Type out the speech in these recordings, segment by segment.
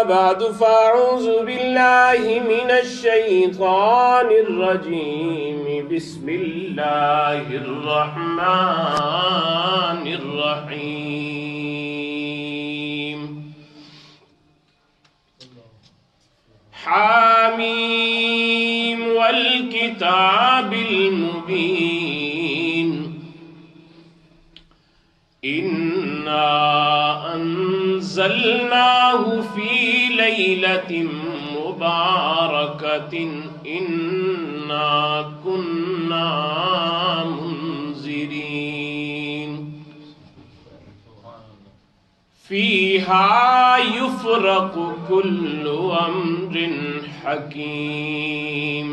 بعد فأعوذ بالله من الشيطان الرجيم بسم الله الرحمن الرحيم حاميم والكتاب المبين إنا أنزلناه في ليلة مباركة إنا كنا منذرين فيها يفرق كل أمر حكيم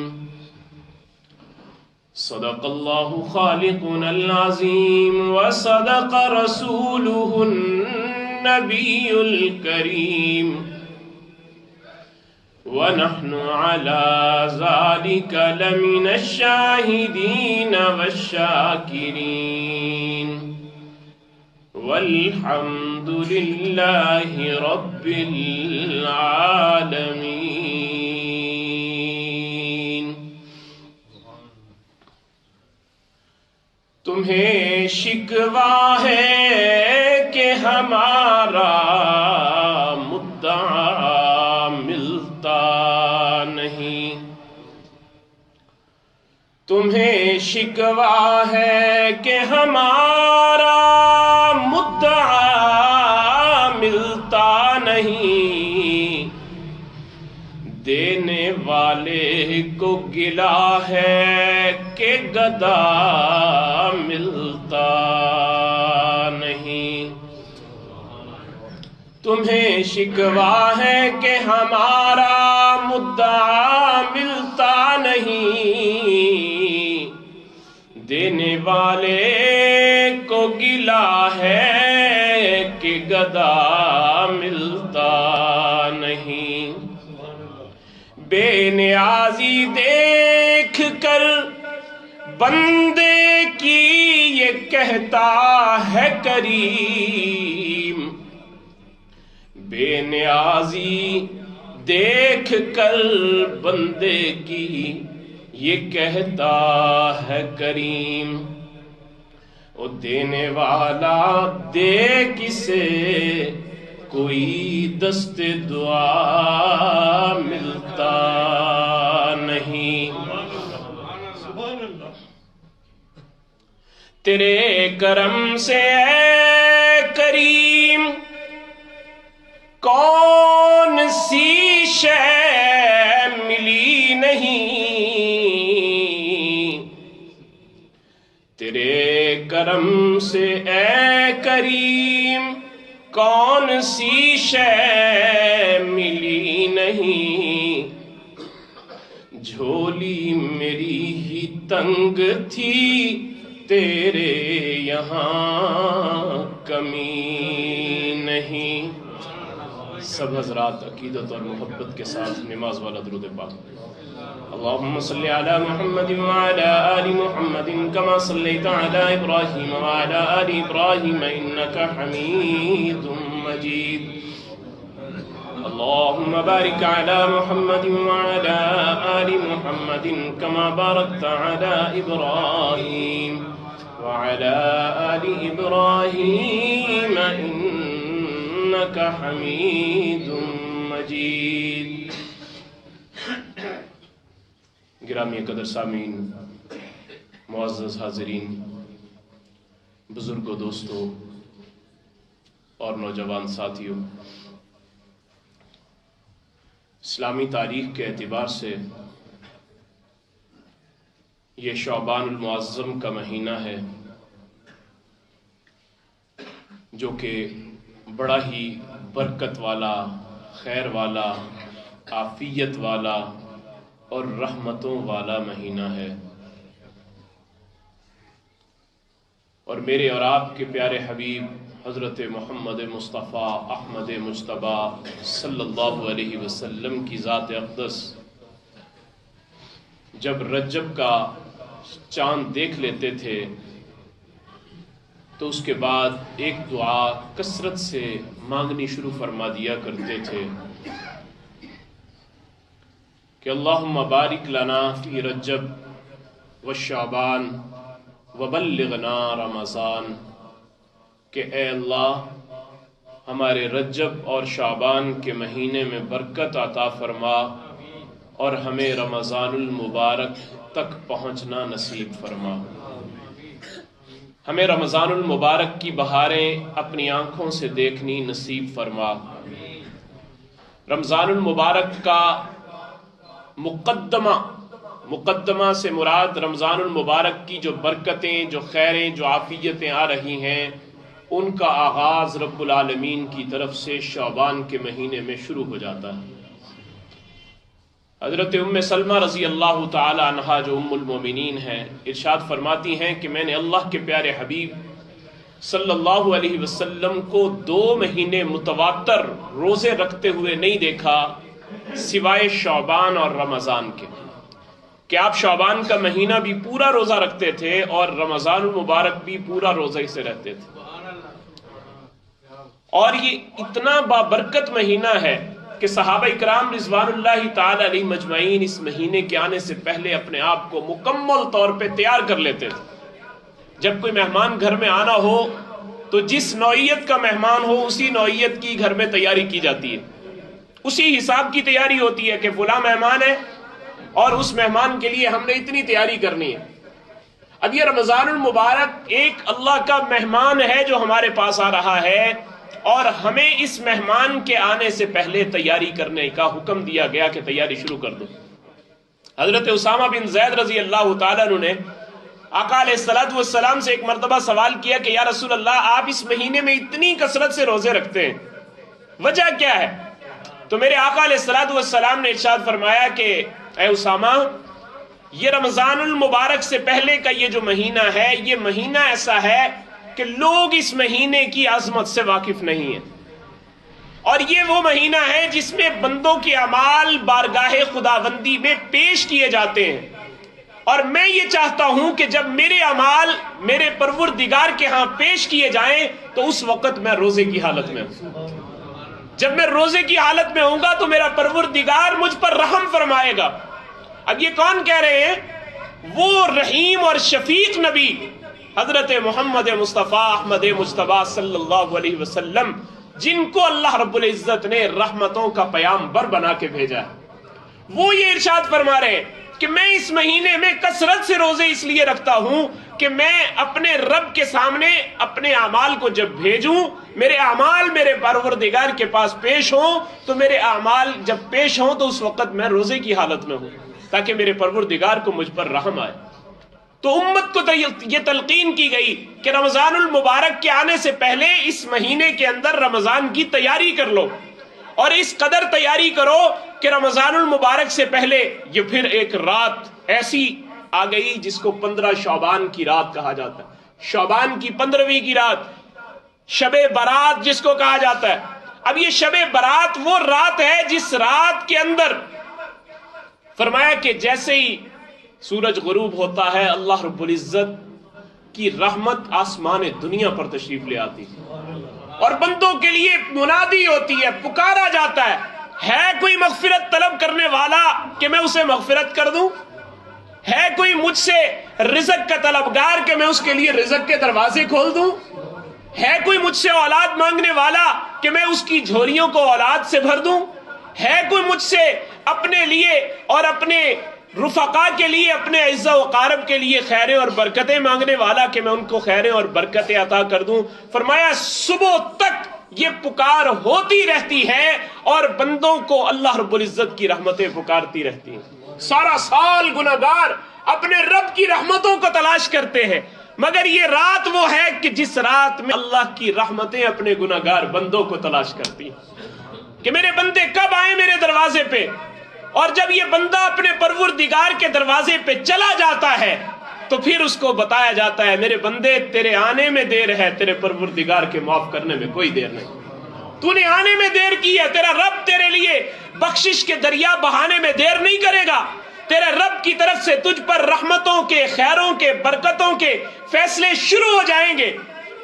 صدق الله خالقنا العظيم وصدق رسوله النبي الكريم ونحن على ذلك لمن الشاهدين والشاكرين والحمد لله رب العالمين. تمہیں شکوہ ہے کہ ہمارا مدعا ملتا نہیں، تمہیں شکوہ ہے کہ ہمارا مدعا ملتا نہیں، دینے والے کو گلا ہے کہ گدا ملتا نہیں. تمہیں شکوہ ہے کہ ہمارا مدعا ملتا نہیں، دینے والے کو گلا ہے کہ گدا ملتا نہیں. بے نیازی دیکھ کر بندے کی یہ کہتا ہے کریم، بے نیازی دیکھ کر بندے کی یہ کہتا ہے کریم. وہ دینے والا دے کسے کوئی دست دعا ملتا نہیں. تیرے کرم سے اے کریم کون سی شے ملی نہیں، تیرے کرم سے اے کریم کون سی شے ملی نہیں. جھولی میری ہی تنگ تھی تیرے یہاں کمی نہیں. سب حضرات عقیدت اور محبت کے ساتھ نماز والا درود پاک. اللهم صل على محمد وعلى آل محمد كما صليت على إبراهيم وعلى آل إبراهيم إنك حميد مجيد. اللهم بارك على محمد وعلى آل محمد كما باركت على إبراهيم وعلى آل إبراهيم إنك حميد مجيد. گرامی قدر سامعین، معزز حاضرین، بزرگوں، دوستوں اور نوجوان ساتھیوں، اسلامی تاریخ کے اعتبار سے یہ شعبان المعظم کا مہینہ ہے جو کہ بڑا ہی برکت والا، خیر والا، عافیت والا اور رحمتوں والا مہینہ ہے. اور میرے اور آپ کے پیارے حبیب حضرت محمد مصطفیٰ احمد مجتبیٰ صلی اللہ علیہ وسلم کی ذات اقدس جب رجب کا چاند دیکھ لیتے تھے تو اس کے بعد ایک دعا کثرت سے مانگنی شروع فرما دیا کرتے تھے کہ اللہم بارک لنا فی رجب وشعبان وبلغنا رمضان، کہ اے اللہ ہمارے رجب اور شعبان کے مہینے میں برکت عطا فرما اور ہمیں رمضان المبارک تک پہنچنا نصیب فرما، ہمیں رمضان المبارک کی بہاریں اپنی آنکھوں سے دیکھنی نصیب فرما۔ رمضان المبارک کا مقدمہ سے مراد رمضان المبارک کی جو برکتیں، جو خیریں، جو عافیتیں آ رہی ہیں، ان کا آغاز رب العالمین کی طرف سے شعبان کے مہینے میں شروع ہو جاتا ہے۔ حضرت ام سلمہ رضی اللہ تعالی عنہا جو ام المومنین ہیں، ارشاد فرماتی ہیں کہ میں نے اللہ کے پیارے حبیب صلی اللہ علیہ وسلم کو 2 مہینے متواتر روزے رکھتے ہوئے نہیں دیکھا سوائے شعبان اور رمضان کے، کہ آپ شعبان کا مہینہ بھی پورا روزہ رکھتے تھے اور رمضان المبارک بھی پورا روزے سے رہتے تھے۔ اور یہ اتنا بابرکت مہینہ ہے کہ صحابہ اکرام رضوان اللہ تعالی علیہ مجمعین اس مہینے کے آنے سے پہلے اپنے آپ کو مکمل طور پہ تیار کر لیتے تھے۔ جب کوئی مہمان گھر میں آنا ہو تو جس نوعیت کا مہمان ہو اسی نوعیت کی گھر میں تیاری کی جاتی ہے، اسی حساب کی تیاری ہوتی ہے کہ فلاں مہمان ہے اور اس مہمان کے لیے ہم نے اتنی تیاری کرنی ہے۔ اب یہ رمضان المبارک ایک اللہ کا مہمان ہے جو ہمارے پاس آ رہا ہے، اور ہمیں اس مہمان کے آنے سے پہلے تیاری کرنے کا حکم دیا گیا کہ تیاری شروع کر دو۔ حضرت اسامہ بن زید رضی اللہ تعالیٰ عنہ نے آقا علیہ الصلوۃ والسلام سے ایک مرتبہ سوال کیا کہ یا رسول اللہ، آپ اس مہینے میں اتنی کثرت سے روزے رکھتے ہیں، وجہ کیا ہے؟ تو میرے آقا علیہ الصلوۃ والسلام نے ارشاد فرمایا کہ اے اسامہ، یہ رمضان المبارک سے پہلے کا یہ جو مہینہ ہے، یہ مہینہ ایسا ہے کہ لوگ اس مہینے کی عظمت سے واقف نہیں ہیں، اور یہ وہ مہینہ ہے جس میں بندوں کے اعمال بارگاہ خداوندی میں پیش کیے جاتے ہیں، اور میں یہ چاہتا ہوں کہ جب میرے اعمال میرے پروردگار کے ہاں پیش کیے جائیں تو اس وقت میں روزے کی حالت میں ہوں۔ جب میں روزے کی حالت میں ہوں گا تو میرا پروردگار مجھ پر رحم فرمائے گا۔ اب یہ کون کہہ رہے ہیں؟ وہ رحیم اور شفیق نبی حضرت محمد مصطفیٰ احمد مجتبیٰ صلی اللہ علیہ وسلم، جن کو اللہ رب العزت نے رحمتوں کا پیامبر بنا کے بھیجا ہے، وہ یہ ارشاد فرما رہے ہیں کہ میں اس مہینے میں کثرت سے روزے اس لیے رکھتا ہوں کہ میں اپنے رب کے سامنے اپنے اعمال کو جب بھیجوں، میرے اعمال میرے پروردگار کے پاس پیش ہوں، تو میرے اعمال جب پیش ہوں تو اس وقت میں روزے کی حالت میں ہوں، تاکہ میرے پروردگار کو مجھ پر رحم آئے۔ تو امت کو یہ تلقین کی گئی کہ رمضان المبارک کے آنے سے پہلے اس مہینے کے اندر رمضان کی تیاری کر لو، اور اس قدر تیاری کرو کہ رمضان المبارک سے پہلے یہ پھر ایک رات ایسی آ گئی جس کو 15 شعبان کی رات کہا جاتا ہے، شعبان کی 15ویں کی رات، شب برات جس کو کہا جاتا ہے۔ اب یہ شب برات وہ رات ہے جس رات کے اندر فرمایا کہ جیسے ہی سورج غروب ہوتا ہے، اللہ رب العزت کی رحمت آسمان دنیا پر تشریف لے آتی اور بندوں کے لیے منادی ہوتی ہے، پکارا جاتا ہے کوئی مغفرت طلب کرنے والا کہ میں اسے مغفرت کر دوں؟ ہے کوئی مجھ سے رزق کا طلبگار کہ میں اس کے لیے رزق کے دروازے کھول دوں؟ ہے کوئی مجھ سے اولاد مانگنے والا کہ میں اس کی جھولیوں کو اولاد سے بھر دوں؟ ہے کوئی مجھ سے اپنے لیے اور اپنے رفقا کے لیے، اپنے اعزا و اقارب کے لیے خیریں اور برکتیں مانگنے والا کہ میں ان کو خیریں اور برکتیں عطا کر دوں؟ فرمایا صبح تک یہ پکار ہوتی رہتی ہے اور بندوں کو اللہ رب العزت کی رحمتیں پکارتی رہتی ہیں۔ سارا سال گناہگار اپنے رب کی رحمتوں کو تلاش کرتے ہیں، مگر یہ رات وہ ہے کہ جس رات میں اللہ کی رحمتیں اپنے گناہگار بندوں کو تلاش کرتی ہیں کہ میرے بندے کب آئیں میرے دروازے پہ۔ اور جب یہ بندہ اپنے پروردگار کے دروازے پہ چلا جاتا ہے تو پھر اس کو بتایا جاتا ہے میرے بندے تیرے آنے میں دیر ہے، تیرے پروردگار کے معاف کرنے میں کوئی دیر نہیں۔ تو نے آنے میں دیر کی ہے، تیرا رب تیرے لیے بخشش کے دریا بہانے میں دیر نہیں کرے گا۔ تیرے رب کی طرف سے تجھ پر رحمتوں کے، خیروں کے، برکتوں کے فیصلے شروع ہو جائیں گے۔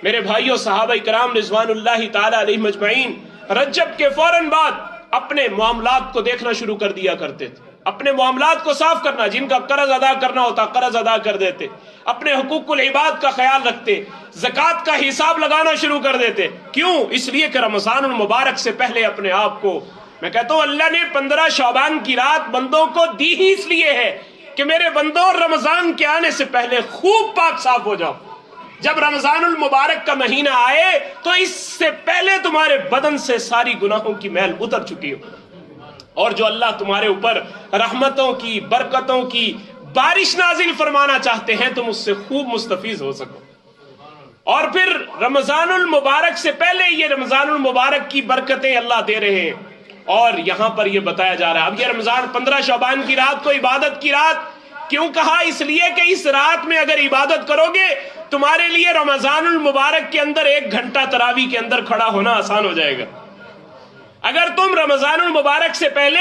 میرے بھائیوں، صحابہ کرام رضوان اللہ تعالی علیہم اجمعین رجب کے فوراً بعد اپنے معاملات کو دیکھنا شروع کر دیا کرتے تھے، اپنے معاملات کو صاف کرنا، جن کا قرض ادا کرنا ہوتا قرض ادا کر دیتے، اپنے حقوق العباد کا خیال رکھتے، زکوٰۃ کا حساب لگانا شروع کر دیتے۔ کیوں؟ اس لیے کہ رمضان المبارک سے پہلے اپنے آپ کو، میں کہتا ہوں اللہ نے 15 شعبان کی رات بندوں کو دی ہی اس لیے ہے کہ میرے بندوں رمضان کے آنے سے پہلے خوب پاک صاف ہو جاؤ۔ جب رمضان المبارک کا مہینہ آئے تو اس سے پہلے تمہارے بدن سے ساری گناہوں کی میل اتر چکی ہو، اور جو اللہ تمہارے اوپر رحمتوں کی، برکتوں کی بارش نازل فرمانا چاہتے ہیں تم اس سے خوب مستفیض ہو سکو۔ اور پھر رمضان المبارک سے پہلے یہ رمضان المبارک کی برکتیں اللہ دے رہے ہیں، اور یہاں پر یہ بتایا جا رہا ہے اب یہ رمضان 15 شعبان کی رات کو عبادت کی رات کیوں کہا؟ اس لیے کہ اس رات میں اگر عبادت کرو گے تمہارے لیے رمضان المبارک کے اندر 1 گھنٹہ تراویح کے اندر کھڑا ہونا آسان ہو جائے گا۔ اگر تم رمضان المبارک سے پہلے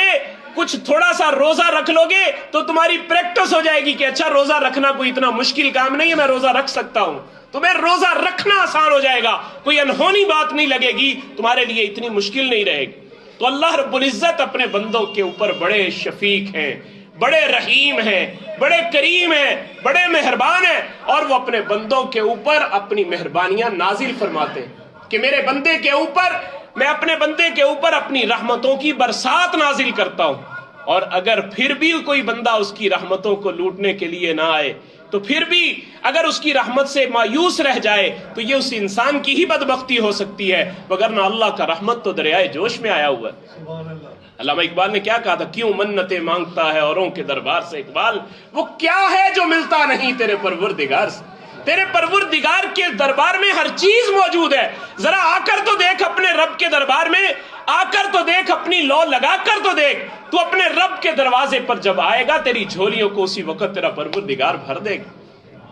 کچھ تھوڑا سا روزہ رکھ لو گے تو تمہاری پریکٹس ہو جائے گی کہ اچھا روزہ رکھنا کوئی اتنا مشکل کام نہیں ہے، میں روزہ رکھ سکتا ہوں، تمہیں روزہ رکھنا آسان ہو جائے گا، کوئی انہونی بات نہیں لگے گی، تمہارے لیے اتنی مشکل نہیں رہے گی۔ تو اللہ رب العزت اپنے بندوں کے اوپر بڑے شفیق ہیں، بڑے رحیم ہیں، بڑے کریم ہیں، بڑے مہربان ہیں، اور وہ اپنے بندوں کے اوپر اپنی مہربانیاں نازل فرماتے ہیں کہ میرے بندے کے اوپر، میں اپنے بندے کے اوپر اپنی رحمتوں کی برسات نازل کرتا ہوں، اور اگر پھر بھی کوئی بندہ اس کی رحمتوں کو لوٹنے کے لیے نہ آئے تو پھر بھی اگر اس کی رحمت سے مایوس رہ جائے تو یہ اس انسان کی ہی بدبختی ہو سکتی ہے، وگرنہ اللہ کا رحمت تو دریائے جوش میں آیا ہوا ہے۔ علامہ اقبال نے کیا کہا تھا؟ کیوں منتیں مانگتا ہے اوروں کے دربار سے اقبال، وہ کیا ہے جو ملتا نہیں تیرے پروردگار سے؟ تیرے پروردگار کے دربار میں ہر چیز موجود ہے، ذرا آ کر تو دیکھ اپنے رب کے دربار میں، آ کر تو دیکھ، اپنی لو لگا کر تو دیکھ، تو اپنے رب کے دروازے پر جب آئے گا تیری جھولیوں کو اسی وقت تیرا پروردگار بھر دے گا،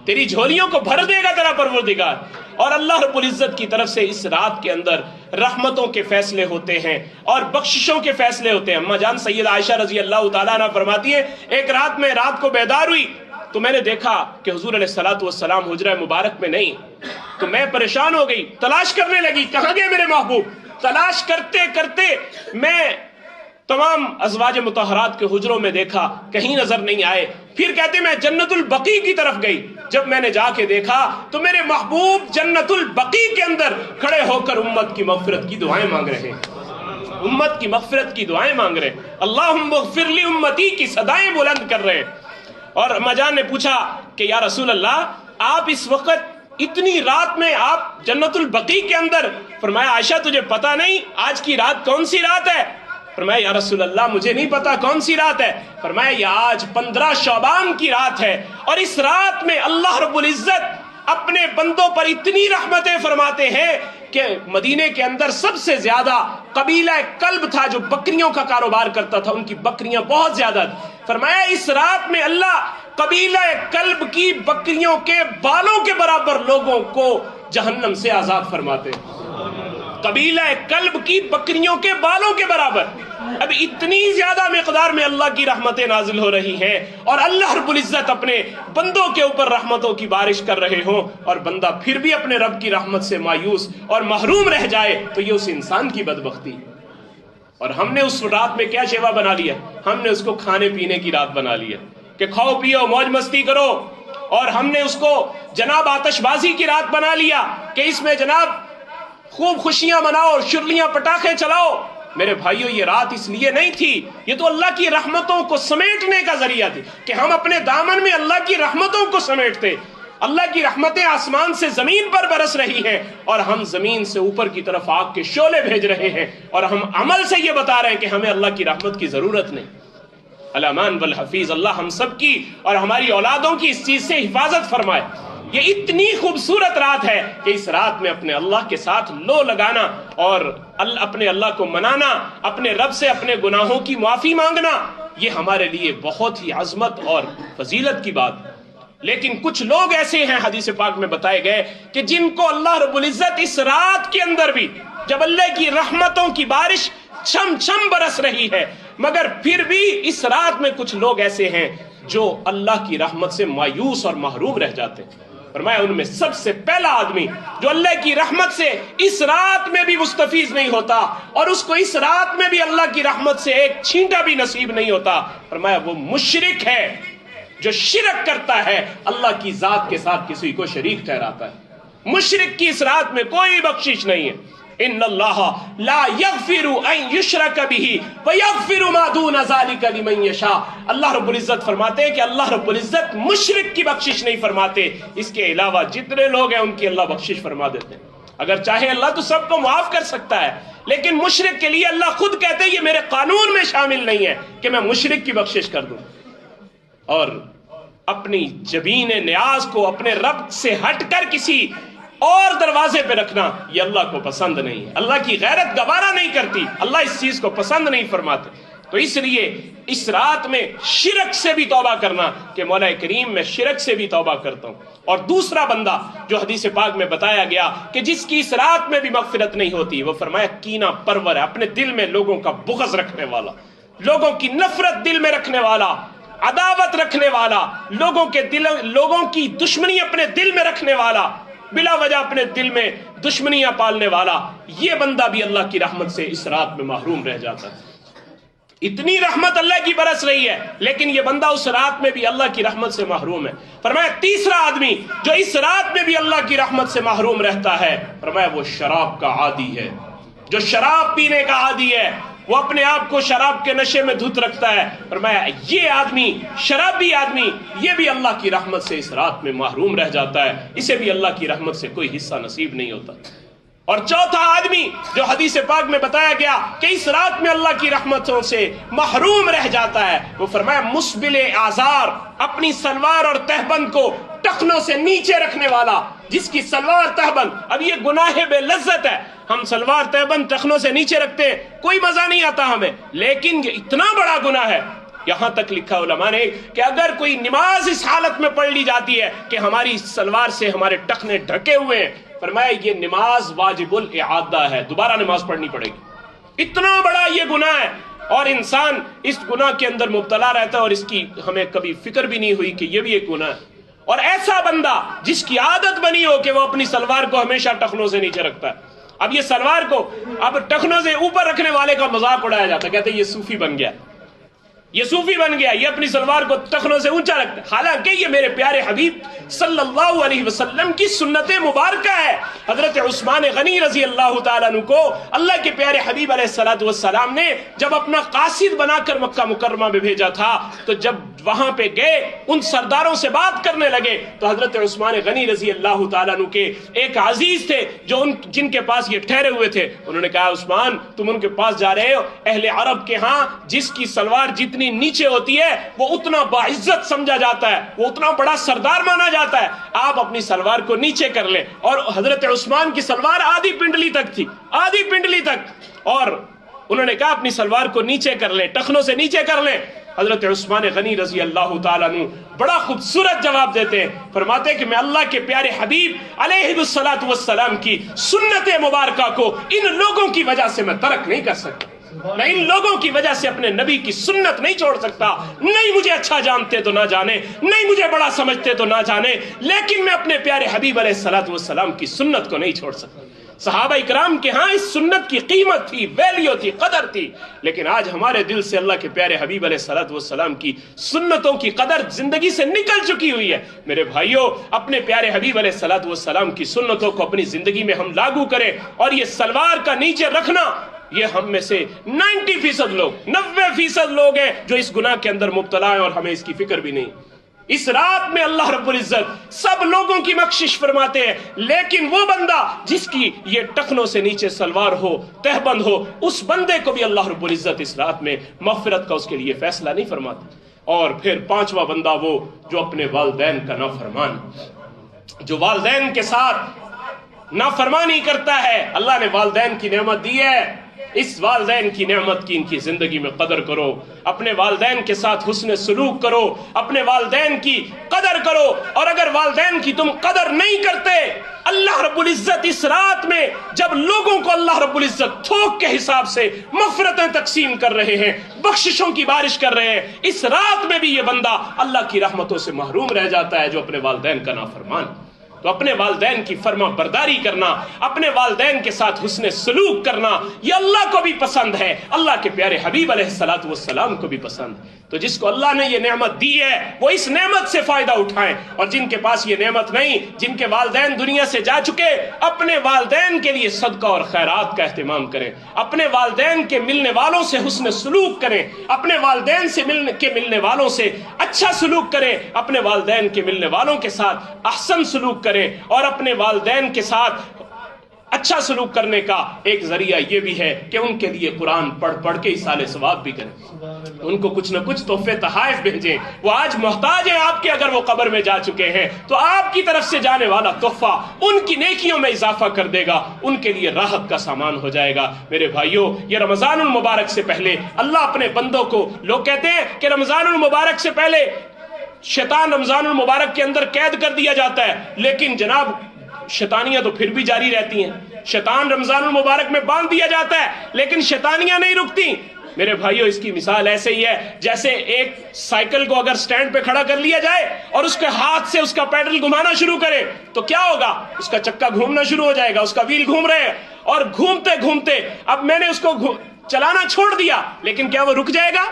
تیری جھولیوں کو بھر دے گا تیرا پروردگار۔ اور اللہ رب العزت کی طرف سے اس رات کے اندر رحمتوں کے فیصلے ہوتے ہیں اور بخششوں کے فیصلے ہوتے ہیں۔ اما جان سید عائشہ رضی اللہ تعالیٰ عنہ فرماتی ہیں ایک رات میں رات کو بیدار ہوئی تو میں نے دیکھا کہ حضور علیہ الصلوۃ حجرہ مبارک میں نہیں، تو میں پریشان ہو گئی، تلاش کرنے لگی کہاں گئے میرے محبوب۔ تلاش کرتے کرتے میں تمام ازواج مطہرات کے حجروں میں دیکھا، کہیں نظر نہیں آئے۔ پھر کہتے میں جنت البقیع کی طرف گئی، جب میں نے جا کے دیکھا تو میرے محبوب جنت البقیع کے اندر کھڑے ہو کر امت کی مغفرت کی دعائیں مانگ رہے ہیں، امت کی مغفرت کی دعائیں مانگ رہے ہیں، اللہم اغفر لی امتی کی صدائیں بلند کر رہے ہیں۔ اور اما جان نے پوچھا کہ یا رسول اللہ آپ اس وقت اتنی رات میں آپ جنت البقیع کے اندر؟ فرمایا عائشہ تجھے پتا نہیں آج کی رات کون سی رات ہے؟ فرمایا یا رسول اللہ مجھے نہیں پتا کون سی رات ہے۔ فرمایا یہ آج 15 شعبان کی رات ہے، اور اس رات میں اللہ رب العزت اپنے بندوں پر اتنی رحمتیں فرماتے ہیں کہ مدینے کے اندر سب سے زیادہ قبیلہ کلب تھا جو بکریوں کا کاروبار کرتا تھا، ان کی بکریاں بہت زیادہ تھیں۔ فرمایا اس رات میں اللہ قبیلہ کلب کی بکریوں کے بالوں کے برابر لوگوں کو جہنم سے آزاد فرماتے ہیں، قبیلہ کلب کی بکریوں کے بالوں کے برابر۔ اب اتنی زیادہ مقدار میں اللہ کی رحمتیں نازل ہو رہی ہیں، اور اللہ رب العزت اپنے بندوں کے اوپر رحمتوں کی بارش کر رہے ہوں، اور بندہ پھر بھی اپنے رب کی رحمت سے مایوس اور محروم رہ جائے تو یہ اس انسان کی بدبختی۔ اور ہم نے اس رات میں کیا شیوا بنا لیا؟ ہم نے اس کو کھانے پینے کی رات بنا لیا کہ کھاؤ پیو موج مستی کرو، اور ہم نے اس کو جناب آتش بازی کی رات بنا لیا کہ اس میں جناب خوب خوشیاں مناؤ اور شرلیاں پٹاخے چلاؤ۔ میرے بھائیوں یہ رات اس لیے نہیں تھی، یہ تو اللہ کی رحمتوں کو سمیٹنے کا ذریعہ تھی کہ ہم اپنے دامن میں اللہ کی رحمتوں کو سمیٹتے۔ اللہ کی رحمتیں آسمان سے زمین پر برس رہی ہیں، اور ہم زمین سے اوپر کی طرف آگ کے شعلے بھیج رہے ہیں، اور ہم عمل سے یہ بتا رہے ہیں کہ ہمیں اللہ کی رحمت کی ضرورت نہیں۔ الامان والحفیظ، اللہ ہم سب کی اور ہماری اولادوں کی اس چیز سے حفاظت فرمائے۔ یہ اتنی خوبصورت رات ہے کہ اس رات میں اپنے اللہ کے ساتھ لو لگانا اور اپنے اللہ کو منانا، اپنے رب سے اپنے گناہوں کی معافی مانگنا، یہ ہمارے لیے بہت ہی عظمت اور فضیلت کی بات ہے۔ لیکن کچھ لوگ ایسے ہیں حدیث پاک میں بتائے گئے کہ جن کو اللہ رب العزت اس رات کے اندر بھی، جب اللہ کی رحمتوں کی بارش چھم چھم برس رہی ہے، مگر پھر بھی اس رات میں کچھ لوگ ایسے ہیں جو اللہ کی رحمت سے مایوس اور محروم رہ جاتے ہیں۔ فرمایا ان میں سب سے پہلا آدمی جو اللہ کی رحمت سے اس رات میں بھی مستفیض نہیں ہوتا اور اس کو اس رات میں بھی اللہ کی رحمت سے ایک چھینٹا بھی نصیب نہیں ہوتا، فرمایا وہ مشرک ہے جو شرک کرتا ہے، اللہ کی ذات کے ساتھ کسی کو شریک ٹھہراتا ہے۔ مشرک کی اس رات میں کوئی بخشش نہیں ہے۔ ان اللہ لا یغفر ان یشرک بہ ویغفر ما دون ذلک لمن یشاء، اللہ رب العزت فرماتے ہیں کہ اللہ رب العزت مشرک کی بخشش نہیں فرماتے، اس کے علاوہ جتنے لوگ ہیں ان کی اللہ بخشش فرما دیتے ہیں۔ اگر چاہے اللہ تو سب کو معاف کر سکتا ہے، لیکن مشرک کے لیے اللہ خود کہتے ہیں یہ میرے قانون میں شامل نہیں ہے کہ میں مشرک کی بخشش کر دوں۔ اور اپنی جبین نیاز کو اپنے رب سے ہٹ کر کسی اور دروازے پہ رکھنا یہ اللہ کو پسند نہیں ہے، اللہ کی غیرت گوارا نہیں کرتی، اللہ اس چیز کو پسند نہیں فرماتے۔ تو اس لیے اس رات میں شرک سے بھی توبہ کرنا کہ مولا کریم میں شرک سے بھی توبہ کرتا ہوں۔ اور دوسرا بندہ جو حدیث پاک میں بتایا گیا کہ جس کی اس رات میں بھی مغفرت نہیں ہوتی، وہ فرمایا کینہ پرور ہے، اپنے دل میں لوگوں کا بغض رکھنے والا، لوگوں کی نفرت دل میں رکھنے والا، عداوت رکھنے والا، لوگوں کی دشمنی اپنے دل میں رکھنے والا، بلا وجہ اپنے دل میں دشمنیاں پالنے والا، یہ بندہ بھی اللہ کی رحمت سے اس رات میں محروم رہ جاتا ہے۔ اتنی رحمت اللہ کی برس رہی ہے لیکن یہ بندہ اس رات میں بھی اللہ کی رحمت سے محروم ہے۔ فرمایا تیسرا آدمی جو اس رات میں بھی اللہ کی رحمت سے محروم رہتا ہے، فرمایا وہ شراب کا عادی ہے، جو شراب پینے کا عادی ہے، وہ اپنے آپ کو شراب کے نشے میں دھت رکھتا ہے۔ فرمایا یہ آدمی، شرابی آدمی، یہ بھی اللہ کی رحمت سے اس رات میں محروم رہ جاتا ہے، اسے بھی اللہ کی رحمت سے کوئی حصہ نصیب نہیں ہوتا۔ اور چوتھا آدمی جو حدیث پاک میں بتایا گیا کہ اس رات میں اللہ کی رحمتوں سے محروم رہ جاتا ہے، وہ فرمایا مسبل آزار، اپنی سلوار اور تہبند کو ٹخنوں سے نیچے رکھنے والا، جس کی سلوار تہبند، اب یہ گناہ بے لذت ہے، ہم سلوار تہبند ٹخنوں سے نیچے رکھتے ہیں، کوئی مزہ نہیں آتا ہمیں، لیکن یہ اتنا بڑا گناہ ہے، یہاں تک لکھا علماء نے کہ اگر کوئی نماز اس حالت میں پڑھ لی جاتی ہے کہ ہماری سلوار سے ہمارے ٹخنے ڈھکے ہوئے ہیں، فرمایا یہ نماز واجب الاعادہ ہے، دوبارہ نماز پڑھنی پڑے گی، اتنا بڑا یہ گناہ ہے۔ اور انسان اس گناہ کے اندر مبتلا رہتا ہے اور اس کی ہمیں کبھی فکر بھی نہیں ہوئی کہ یہ بھی ایک گناہ ہے۔ اور ایسا بندہ جس کی عادت بنی ہو کہ وہ اپنی سلوار کو ہمیشہ ٹخنوں سے نیچے رکھتا ہے، اب یہ سلوار کو اب ٹخنوں سے اوپر رکھنے والے کا مذاق اڑایا جاتا ہے، کہتے ہیں یہ صوفی بن گیا، یہ صوفی بن گیا، یہ اپنی سلوار کو ٹخنوں سے اونچا رکھتا ہے، حالانکہ یہ میرے پیارے حبیب صلی اللہ علیہ وسلم کی سنت مبارکہ ہے۔ حضرت عثمان غنی رضی اللہ تعالیٰ عنہ کو اللہ کے پیارے حبیب علیہ السلام نے جب اپنا قاصد بنا کر مکہ مکرمہ میں بھیجا تھا، تو جب وہاں پہ گئے ان سرداروں سے بات کرنے لگے تو حضرت عثمان غنی رضی اللہ تعالیٰ عنہ کے ایک عزیز تھے جو جن کے پاس یہ ٹھہرے ہوئے تھے، انہوں نے کہا عثمان تم ان کے پاس جا رہے ہو، اہل عرب کے ہاں جس کی سلوار جتنی نیچے ہوتی ہے وہ اتنا باعزت سمجھا جاتا ہے، وہ اتنا بڑا سردار مانا جاتا ہے، آپ اپنی سلوار کو نیچے کر لیں۔ اور حضرت عثمان کی سلوار آدھی پنڈلی تک تھی، آدھی پنڈلی تک، اور انہوں نے کہا اپنی سلوار کو نیچے کر لیں، ٹخنوں سے نیچے کر لیں۔ حضرت عثمان غنی رضی اللہ تعالیٰ عنہ بڑا خوبصورت جواب دیتے ہیں، فرماتے ہیں کہ میں اللہ کے پیارے حبیب علیہ السلام کی سنت مبارکہ کو ان لوگوں کی وجہ سے میں ترک نہیں کر سکتا، میں ان لوگوں کی وجہ سے اپنے نبی کی سنت نہیں چھوڑ سکتا، نہیں مجھے اچھا جانتے تو نہ جانے، نہیں مجھے بڑا سمجھتے تو نہ جانے، لیکن میں اپنے پیارے حبیب علیہ السلام کی سنت کو نہیں چھوڑ سکتا۔ صحابہ اکرام کے ہاں اس سنت کی قیمت تھی، ویلیو تھی، قدر تھی، لیکن آج ہمارے دل سے اللہ کے پیارے حبیب علیہ السلام کی سنتوں کی قدر زندگی سے نکل چکی ہوئی ہے۔ میرے بھائیوں، اپنے پیارے حبیب علیہ السلام کی سنتوں کو اپنی زندگی میں ہم لاگو کریں، اور یہ سلوار کا نیچے رکھنا، یہ ہم میں سے 90% لوگ ہیں جو اس گناہ کے اندر مبتلا ہیں اور ہمیں اس کی فکر بھی نہیں۔ اس رات میں اللہ رب العزت سب لوگوں کی بخشش فرماتے ہیں، لیکن وہ بندہ جس کی یہ ٹخنوں سے نیچے سلوار ہو، تہبند ہو، اس بندے کو بھی اللہ رب العزت اس رات میں مغفرت کا اس کے لیے فیصلہ نہیں فرماتا۔ اور پھر پانچواں بندہ وہ جو اپنے والدین کا نافرمان، جو والدین کے ساتھ نافرمانی کرتا ہے۔ اللہ نے والدین کی نعمت دی ہے، اس والدین کی نعمت کی ان کی زندگی میں قدر کرو، اپنے والدین کے ساتھ حسن سلوک کرو، اپنے والدین کی قدر کرو، اور اگر والدین کی تم قدر نہیں کرتے، اللہ رب العزت اس رات میں جب لوگوں کو اللہ رب العزت تھوک کے حساب سے مغفرتیں تقسیم کر رہے ہیں، بخششوں کی بارش کر رہے ہیں، اس رات میں بھی یہ بندہ اللہ کی رحمتوں سے محروم رہ جاتا ہے جو اپنے والدین کا نافرمان۔ تو اپنے والدین کی فرما برداری کرنا، اپنے والدین کے ساتھ حسن سلوک کرنا، یہ اللہ کو بھی پسند ہے، اللہ کے پیارے حبیب علیہ الصلوۃ والسلام کو بھی پسند ہے۔ تو جس کو اللہ نے یہ نعمت دی ہے وہ اس نعمت سے فائدہ اٹھائیں، اور جن کے پاس یہ نعمت نہیں، جن کے والدین دنیا سے جا چکے، اپنے والدین کے لیے صدقہ اور خیرات کا اہتمام کریں، اپنے والدین کے ملنے والوں سے حسن سلوک کریں، اپنے والدین سے ملنے والوں سے اچھا سلوک کریں، اپنے والدین کے ملنے والوں کے ساتھ احسن سلوک کریں، اور اپنے والدین کے ساتھ اچھا سلوک کرنے کا ایک ذریعہ یہ بھی ہے کہ ان کے لیے قرآن پڑھ پڑھ کے ایصال ثواب بھی کریں، ان کو کچھ نہ کچھ تحفے تحائف بھیجیں۔ وہ آج محتاج ہیں آپ کے، اگر وہ قبر میں جا چکے ہیں تو آپ کی طرف سے جانے والا تحفہ ان کی نیکیوں میں اضافہ کر دے گا، ان کے لیے راحت کا سامان ہو جائے گا۔ میرے بھائیوں، یہ رمضان المبارک سے پہلے اللہ اپنے بندوں کو، لوگ کہتے ہیں کہ رمضان المبارک سے پہلے شیطان رمضان المبارک کے اندر قید کر دیا جاتا ہے، لیکن جناب شیطانیاں تو پھر بھی جاری رہتی ہیں۔ شیطان رمضان المبارک میں باندھ دیا جاتا ہے لیکن شیطانیاں نہیں رکتی۔ میرے بھائیوں، اس کی مثال ایسے ہی ہے جیسے ایک سائیکل کو اگر سٹینڈ پہ کھڑا کر لیا جائے اور اس کے ہاتھ سے اس کا پیڈل گھمانا شروع کرے تو کیا ہوگا؟ اس کا چکا گھومنا شروع ہو جائے گا، اس کا ویل گھوم رہے ہیں، اور گھومتے گھومتے اب میں نے اس کو چلانا چھوڑ دیا، لیکن کیا وہ رک جائے گا؟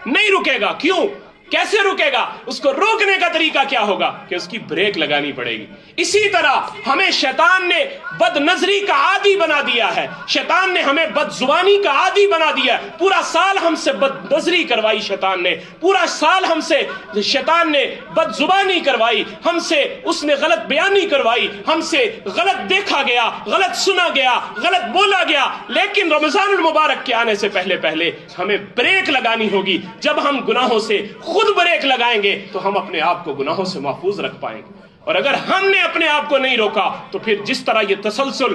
نہیں رکے گا۔ کیوں؟ کیسے رکے گا؟ اس کو روکنے کا طریقہ کیا ہوگا؟ کہ اس کی بریک لگانی پڑے گی۔ اسی طرح ہمیں شیطان نے بد نظری کا عادی بنا دیا ہے، شیطان نے ہمیں بد زبانی کا عادی بنا دیا ہے۔ پورا سال ہم سے بد نظری کروائی شیطان نے، پورا سال ہم سے شیطان نے بد زبانی کروائی، ہم سے اس نے غلط بیانی کروائی، ہم سے غلط دیکھا گیا، غلط سنا گیا، غلط بولا گیا۔ لیکن رمضان المبارک کے آنے سے پہلے پہلے ہمیں بریک لگانی ہوگی۔ جب ہم گناہوں سے خود بریک لگائیں گے تو ہم اپنے آپ کو گناہوں سے محفوظ رکھ پائیں گے، اور اگر ہم نے اپنے آپ کو نہیں روکا تو پھر جس طرح یہ تسلسل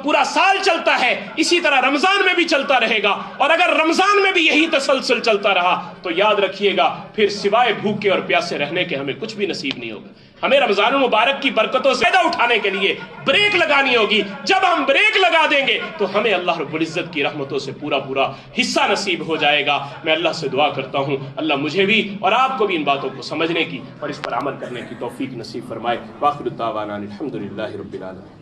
پورا سال چلتا ہے اسی طرح رمضان میں بھی چلتا رہے گا، اور اگر رمضان میں بھی یہی تسلسل چلتا رہا تو یاد رکھیے گا پھر سوائے بھوکے اور پیاسے رہنے کے ہمیں کچھ بھی نصیب نہیں ہوگا۔ ہمیں رمضان المبارک کی برکتوں سے فائدہ اٹھانے کے لیے بریک لگانی ہوگی۔ جب ہم بریک لگا دیں گے تو ہمیں اللہ رب العزت کی رحمتوں سے پورا حصہ نصیب ہو جائے گا۔ میں اللہ سے دعا کرتا ہوں اللہ مجھے بھی اور آپ کو بھی ان باتوں کو سمجھنے کی اور اس پر عمل کرنے کی توفیق نصیب فرمائے۔ وآخر دعوانا الحمدللہ رب العالمین۔